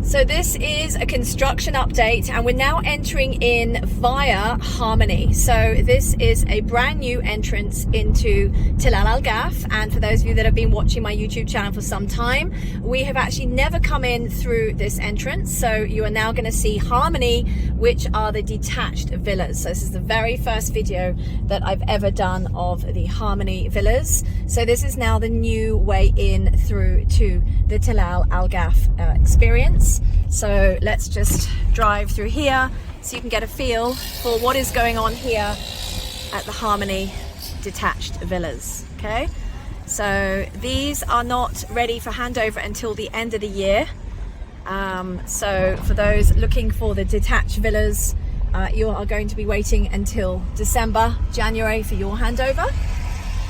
So this is a construction update and we're now entering in via Harmony. So this is a brand new entrance into Tilal Al Gaf, and for those of you that have been watching my YouTube channel for some time, we have actually never come in through this entrance. So you are now going to see Harmony, which are the detached villas. So this is the very first video that I've ever done of the Harmony villas. So this is now the new way in through to the Tilal Al Gaf experience. So let's just drive through here so you can get a feel for what is going on here at the Harmony detached villas. Okay, so these are not ready for handover until the end of the year. So for those looking for the detached villas, you are going to be waiting until December, January for your handover.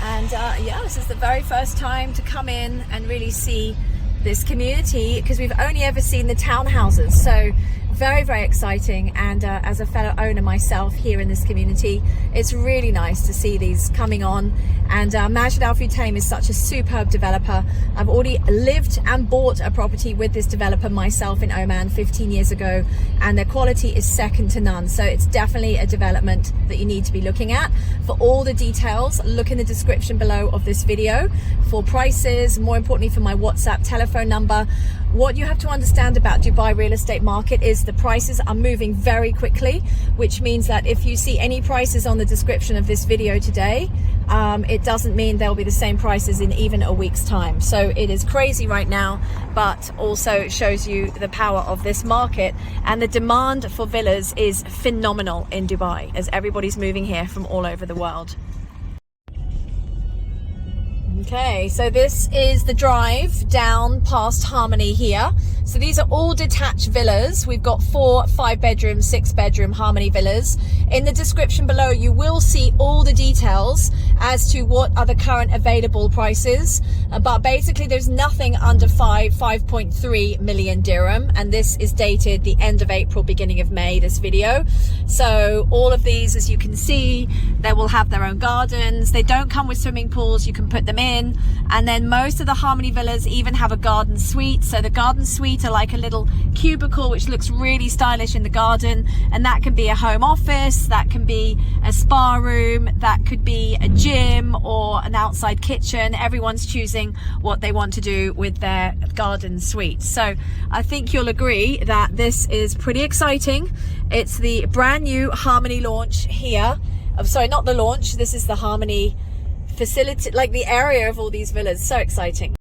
And yeah, this is the very first time to come in and really see this community, because we've only ever seen the townhouses. So very, very exciting. And as a fellow owner myself here in this community, it's really nice to see these coming on. And Majid Al Futtaim is such a superb developer. I've already lived and bought a property with this developer myself in Oman 15 years ago, and their quality is second to none. So it's definitely a development that you need to be looking at. For all the details, look in the description below of this video for prices, more importantly for my WhatsApp telephone number. What you have to understand about Dubai real estate market is the prices are moving very quickly, which means that if you see any prices on the description of this video today, it doesn't mean they'll be the same prices in even a week's time. So it is crazy right now, but also shows you the power of this market, and the demand for villas is phenomenal in Dubai as everybody's moving here from all over the world. Okay, so this is the drive down past Harmony here. So these are all detached villas. We've got 4 5-bedroom, 6-bedroom Harmony villas. In the description below, you will see all the details as to what are the current available prices. But basically, there's nothing under 5.3 million dirham. And this is dated the end of April, beginning of May, this video. So all of these, as you can see, they will have their own gardens. They don't come with swimming pools. You can put them in. And then most of the Harmony villas even have a garden suite. So the garden suite are like a little cubicle which looks really stylish in the garden, and that can be a home office, that can be a spa room, that could be a gym or an outside kitchen. Everyone's choosing what they want to do with their garden suite. So I think you'll agree that this is pretty exciting. It's the brand new Harmony launch here. I'm sorry, not the launch, this is the Harmony facility, like the area of all these villas. So exciting.